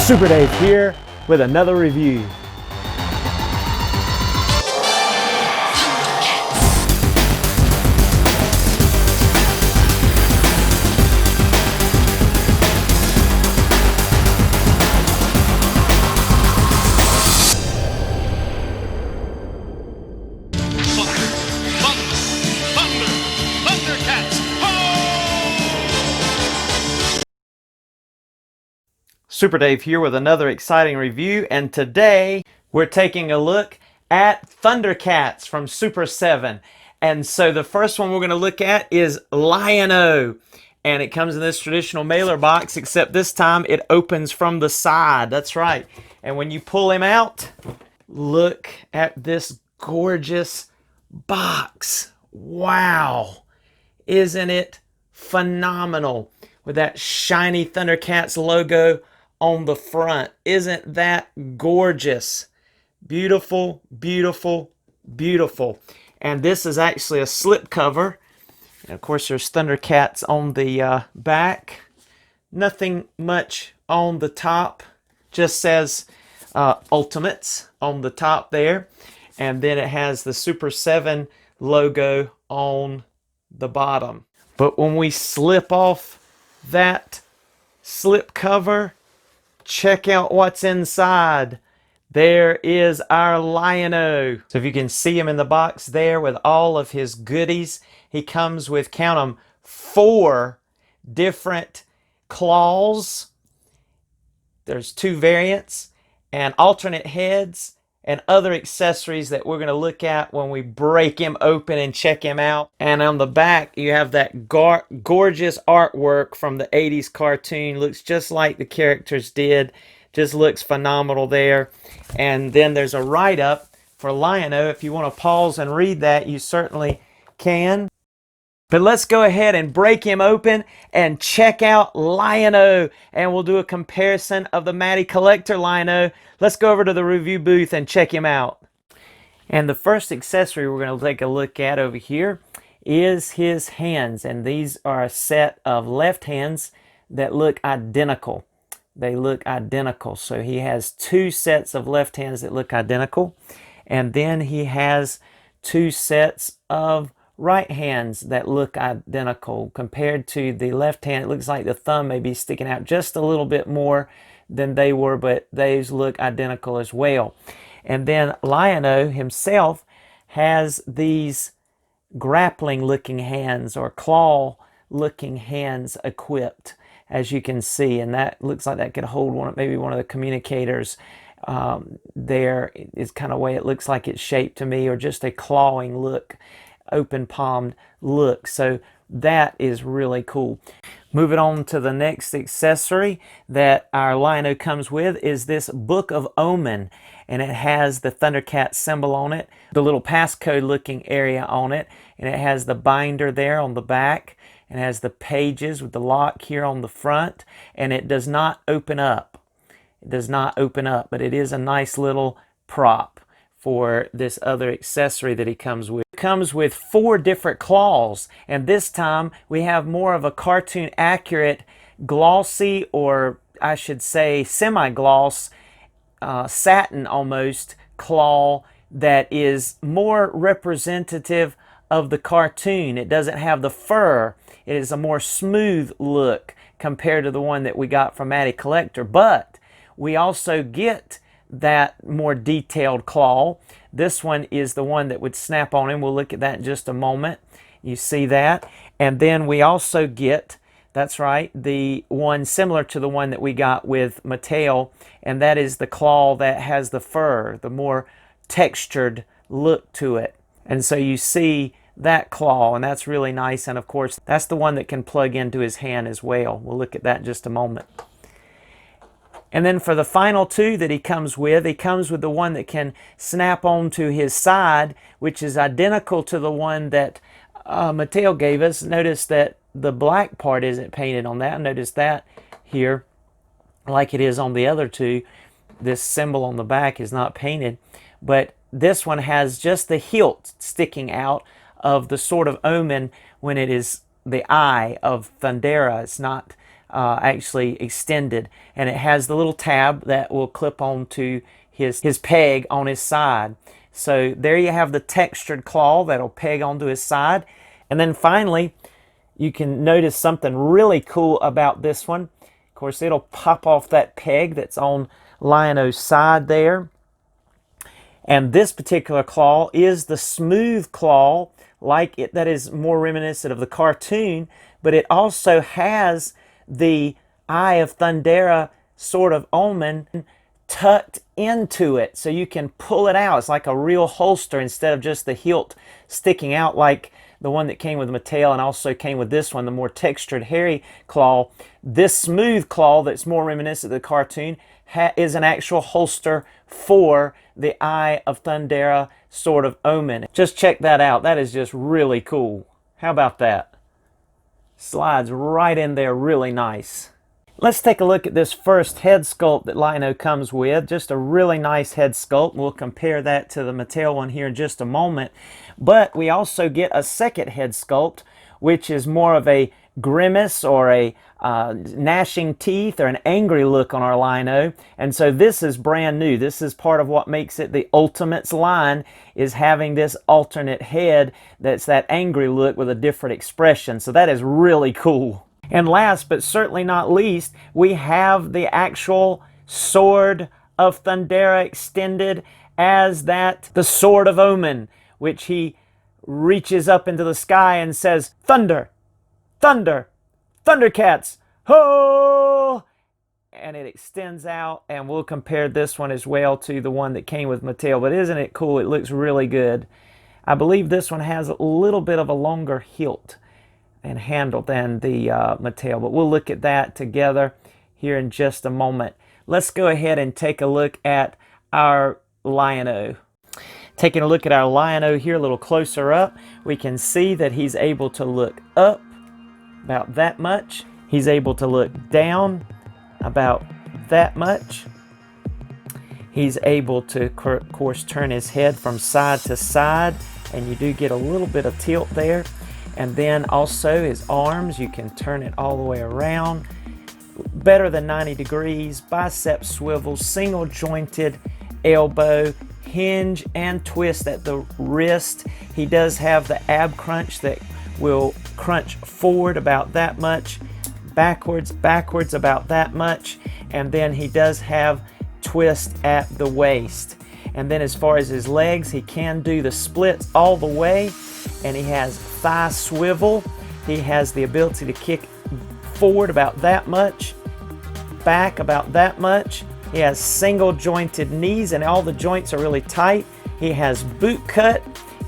Super Dave here with another review. Super Dave here with another exciting review, and today we're taking a look at Thundercats from Super 7. And so the first one we're going to look at is Lion-O, and it comes in this traditional mailer box, except this time it opens from the side. That's right. And when you pull him out, look at this gorgeous box. Wow, isn't it phenomenal, with that shiny Thundercats logo on the front. Isn't that gorgeous? Beautiful, beautiful, beautiful. And this is actually a slip cover. And of course there's Thundercats on the back. Nothing much on the top. Just says Ultimates on the top there. And then it has the Super 7 logo on the bottom. But when we slip off that slip cover, check out what's inside. There is our Lion-O. So if you can see him in the box there with all of his goodies, he comes with, count them, 4 different claws. There's 2 variants and alternate heads and other accessories that we're going to look at when we break him open and check him out. And on the back, you have that gorgeous artwork from the 80s cartoon. Looks just like the characters did. Just looks phenomenal there. And then there's a write-up for Lion-O. If you want to pause and read that, you certainly can. But let's go ahead and break him open and check out Lion-O. And we'll do a comparison of the Matty Collector Lion-O. Let's go over to the review booth and check him out. And the first accessory we're going to take a look at over here is his hands. And these are a set of left hands that look identical. They look identical. So he has 2 sets of left hands that look identical. And then he has 2 sets of right hands that look identical. Compared to the left hand, it looks like the thumb may be sticking out just a little bit more than they were, but these look identical as well. And then Lion-O himself has these grappling looking hands or claw looking hands equipped, as you can see, and that looks like that could hold maybe one of the communicators. There is kind of way it looks like it's shaped to me, or just a clawing look, open palmed look. So that is really cool. Moving on to the next accessory that our Lion-O comes with is this Book of Omen, and it has the Thundercat symbol on it, the little passcode looking area on it, and it has the binder there on the back, and it has the pages with the lock here on the front, and it does not open up. It does not open up, but it is a nice little prop for this other accessory that he comes with. It comes with 4 different claws, and this time we have more of a cartoon accurate glossy, or I should say semi-gloss, satin almost claw that is more representative of the cartoon. It doesn't have the fur. It is a more smooth look compared to the one that we got from Matty Collector, but we also get that more detailed claw. This one is the one that would snap on him. We'll look at that in just a moment. You see that. And then we also get, that's right, the one similar to the one that we got with Mattel, and that is the claw that has the fur, the more textured look to it. And so you see that claw, and that's really nice. And of course, that's the one that can plug into his hand as well. We'll look at that in just a moment. And then for the final 2 that he comes with the one that can snap onto his side, which is identical to the one that Mattel gave us. Notice that the black part isn't painted on that. Notice that here, like it is on the other 2. This symbol on the back is not painted, but this one has just the hilt sticking out of the Sword of Omen when it is the eye of Thundera. It's not actually extended, and it has the little tab that will clip onto his peg on his side. So there you have the textured claw that'll peg onto his side. And then finally, you can notice something really cool about this one. Of course, it'll pop off that peg that's on Lion-O's side there. And this particular claw is the smooth claw, like it, that is more reminiscent of the cartoon, but it also has the Eye of Thundera sort of Omen tucked into it, so you can pull it out. It's like a real holster instead of just the hilt sticking out like the one that came with Mattel and also came with this one, the more textured hairy claw. This smooth claw that's more reminiscent of the cartoon is an actual holster for the Eye of Thundera sort of Omen. Just check that out. That is just really cool. How about that? Slides right in there really nice. Let's take a look at this first head sculpt that Lion-O comes with. Just a really nice head sculpt. We'll compare that to the Mattel one here in just a moment. But we also get a second head sculpt, which is more of a grimace or a gnashing teeth or an angry look on our Lion-O. And so this is brand new. This is part of what makes it the Ultimates line, is having this alternate head that's that angry look with a different expression. So that is really cool. And last but certainly not least, we have the actual Sword of Thundera extended as the Sword of Omen, which he reaches up into the sky and says, "Thunder! Thunder! Thundercats! Ho!" And it extends out, and we'll compare this one as well to the one that came with Mattel. But isn't it cool? It looks really good. I believe this one has a little bit of a longer hilt and handle than the Mattel, but we'll look at that together here in just a moment. Let's go ahead and take a look at our Lion-O. Taking a look at our Lion-O here a little closer up, we can see that he's able to look up about that much. He's able to look down about that much. He's able to, of course, turn his head from side to side, and you do get a little bit of tilt there. And then also his arms, you can turn it all the way around. Better than 90 degrees, bicep swivel, single jointed elbow, hinge and twist at the wrist. He does have the ab crunch that will crunch forward about that much, backwards about that much, and then he does have twist at the waist. And then as far as his legs, he can do the splits all the way, and he has thigh swivel. He has the ability to kick forward about that much, back about that much. He has single jointed knees, and all the joints are really tight. He has boot cut,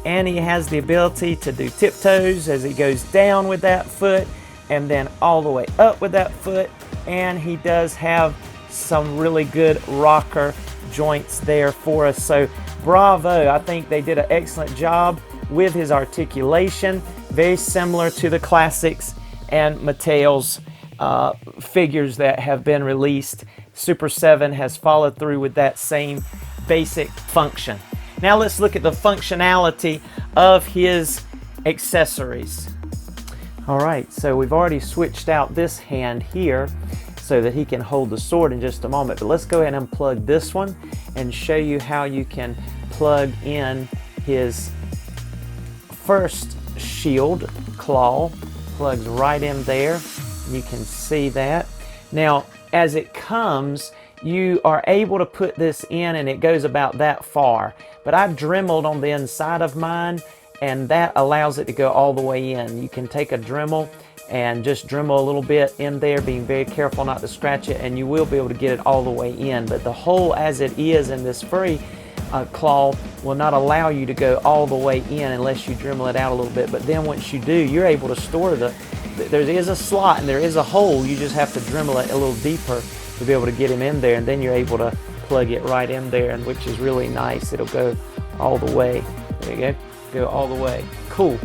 and he has the ability to do tiptoes as he goes down with that foot and then all the way up with that foot. And he does have some really good rocker joints there for us. So bravo, I think they did an excellent job with his articulation, very similar to the classics and Mattel's figures that have been released. Super 7 has followed through with that same basic function. Now let's look at the functionality of his accessories. All right, so we've already switched out this hand here so that he can hold the sword in just a moment, but let's go ahead and unplug this one and show you how you can plug in his first shield claw. Plugs right in there. You can see that. Now, as it comes, you are able to put this in and it goes about that far. But I've Dremmeled on the inside of mine, and that allows it to go all the way in. You can take a Dremel and just Dremel a little bit in there, being very careful not to scratch it, and you will be able to get it all the way in. But the hole as it is in this furry claw will not allow you to go all the way in unless you Dremel it out a little bit. But then once you do, you're able to store there is a slot and there is a hole. You just have to Dremel it a little deeper to be able to get him in there, and then you're able to plug it right in there, and which is really nice. It'll go all the way. There you go all the way. Cool.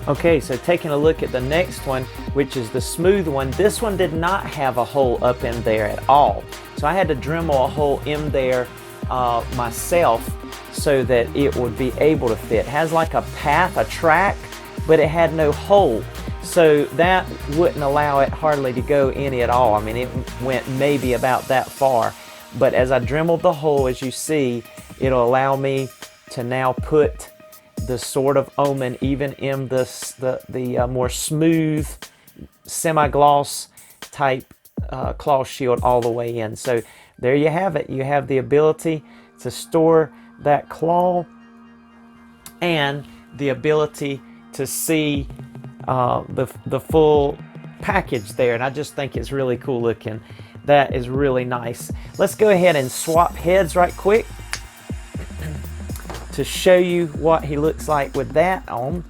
Okay, so taking a look at the next one, which is the smooth one. This one did not have a hole up in there at all. So I had to Dremel a hole in there myself so that it would be able to fit. It has like a path, a track, but it had no hole. So that wouldn't allow it hardly to go any at all. I mean, it went maybe about that far. But as I Dremelled the hole, as you see, it'll allow me to now put the Sword of Omen even in the more smooth, semi-gloss type claw shield all the way in. So there you have it. You have the ability to store that claw and the ability to see the full package there, and I just think it's really cool looking. That is really nice. Let's go ahead and swap heads right quick to show you what he looks like with that on.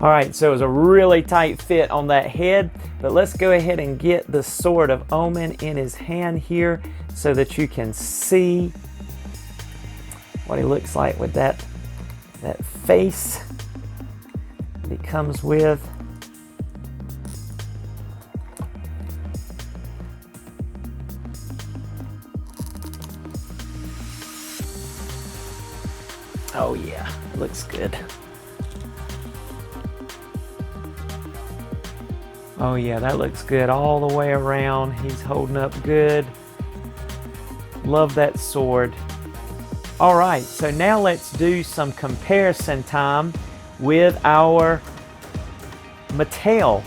All right, so it was a really tight fit on that head, but let's go ahead and get the Sword of Omen in his hand here so that you can see what he looks like with that face that he comes with. Oh yeah, looks good. Oh yeah, that looks good all the way around. He's holding up good. Love that sword. All right, so now let's do some comparison time with our Mattel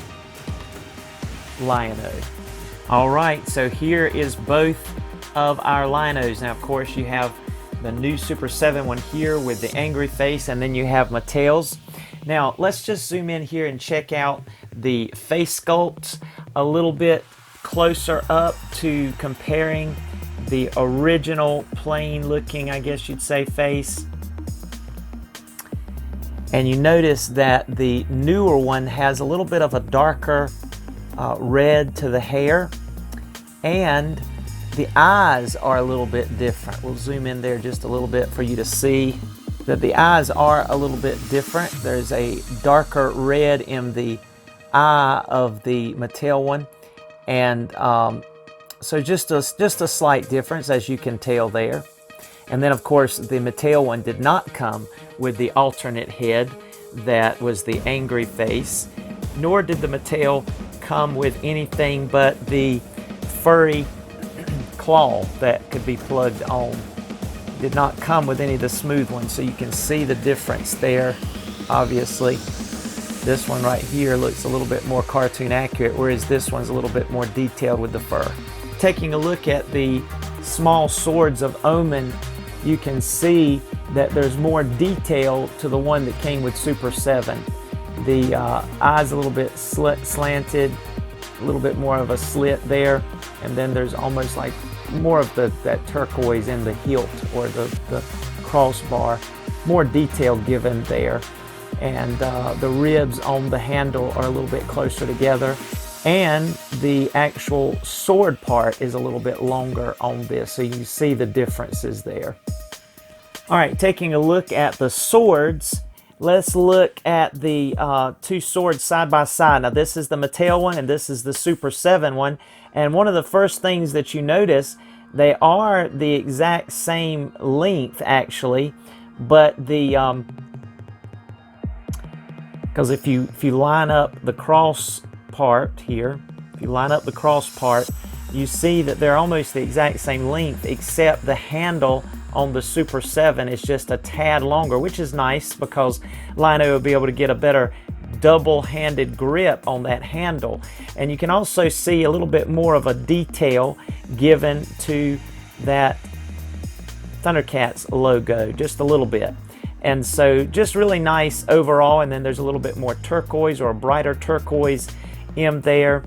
Lion-O. All right, so here is both of our Lion-Os. Now, of course, you have the new Super 7 one here with the angry face, and then you have Mattel's. Now, let's just zoom in here and check out the face sculpts a little bit closer up to comparing the original plain looking, I guess you'd say, face. And you notice that the newer one has a little bit of a darker red to the hair, and the eyes are a little bit different. We'll zoom in there just a little bit for you to see that the eyes are a little bit different. There's a darker red in the eye of the Mattel one, and so just a slight difference, as you can tell there. And then of course the Mattel one did not come with the alternate head that was the angry face, nor did the Mattel come with anything but the furry claw that could be plugged on. Did not come with any of the smooth ones, so you can see the difference there. Obviously this one right here looks a little bit more cartoon accurate, whereas this one's a little bit more detailed with the fur. Taking a look at the small swords of Omen, you can see that there's more detail to the one that came with Super 7. The eyes a little bit slanted, a little bit more of a slit there, and then there's almost like more of that turquoise in the hilt or the crossbar. More detail given there, and the ribs on the handle are a little bit closer together, and the actual sword part is a little bit longer on this, so you see the differences there. All right, taking a look at the swords, let's look at the two swords side by side. Now this is the Mattel one and this is the Super 7 one, and one of the first things that you notice, they are the exact same length actually, but the because if you line up the cross part here, if you line up the cross part, you see that they're almost the exact same length, except the handle on the Super 7 is just a tad longer, which is nice because Lion-O will be able to get a better double-handed grip on that handle. And you can also see a little bit more of a detail given to that Thundercats logo, just a little bit. And so just really nice overall. And then there's a little bit more turquoise or a brighter turquoise in there.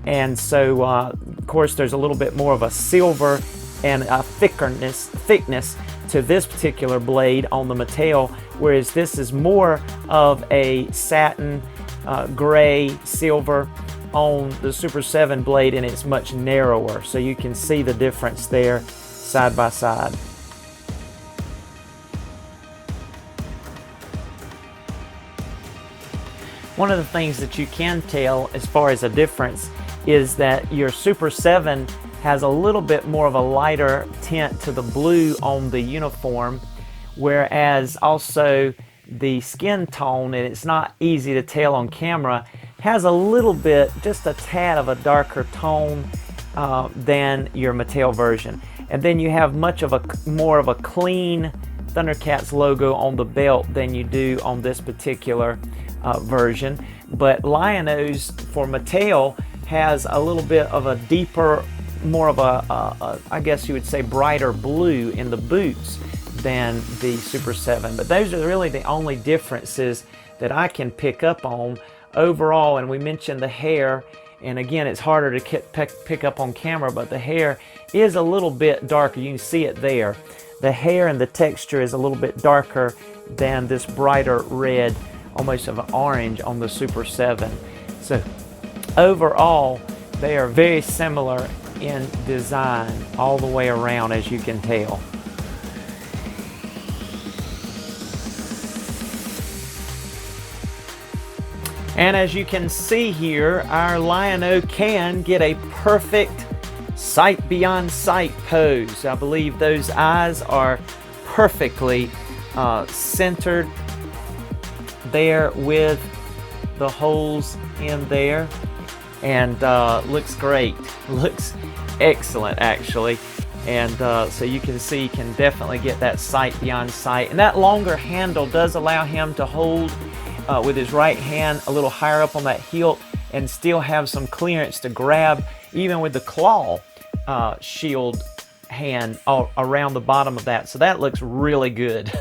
And so of course there's a little bit more of a silver and a thickness to this particular blade on the Mattel, whereas this is more of a satin gray silver on the Super 7 blade, and it's much narrower, so you can see the difference there side by side. One of the things that you can tell as far as a difference is that your Super 7 has a little bit more of a lighter tint to the blue on the uniform, whereas also the skin tone, and it's not easy to tell on camera, has a little bit, just a tad of a darker tone than your Mattel version. And then you have more of a clean Thundercats logo on the belt than you do on this particular version. But Lion-O's for Mattel has a little bit of a deeper, more of a I guess you would say brighter blue in the boots than the Super 7. But those are really the only differences that I can pick up on overall. And we mentioned the hair, and again, it's harder to pick up on camera, but the hair is a little bit darker. You can see it there. The hair and the texture is a little bit darker than this brighter red, almost of an orange on the Super 7. So overall, they are very similar in design all the way around, as you can tell. And as you can see here, our Lion-O can get a perfect sight beyond sight pose. I believe those eyes are perfectly centered there with the holes in there, and looks great. Looks excellent, actually. And so you can see, can definitely get that sight beyond sight. And that longer handle does allow him to hold with his right hand a little higher up on that hilt and still have some clearance to grab, even with the claw shield hand all around the bottom of that. So that looks really good.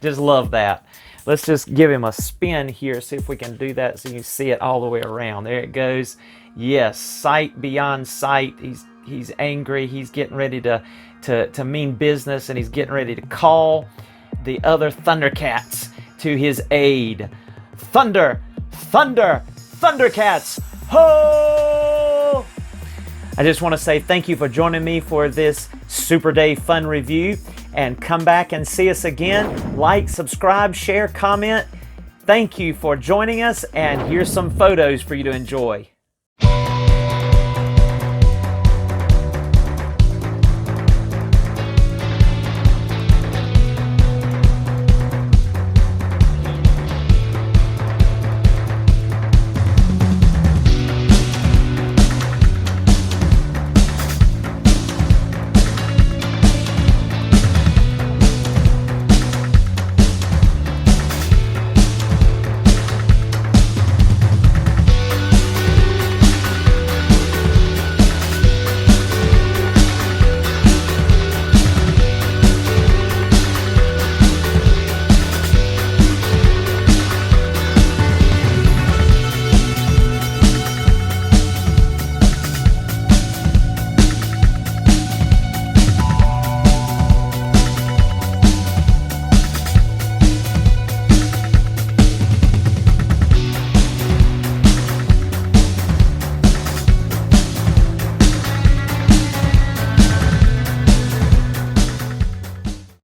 Just love that. Let's just give him a spin here, see if we can do that so you can see it all the way around. There it goes. Yes, sight beyond sight. He's angry. He's getting ready to mean business, and he's getting ready to call the other Thundercats to his aid. Thunder, thunder, Thundercats, ho! I just want to say thank you for joining me for this Super Day Fun review, and come back and see us again. Like, subscribe, share, comment. Thank you for joining us, and here's some photos for you to enjoy.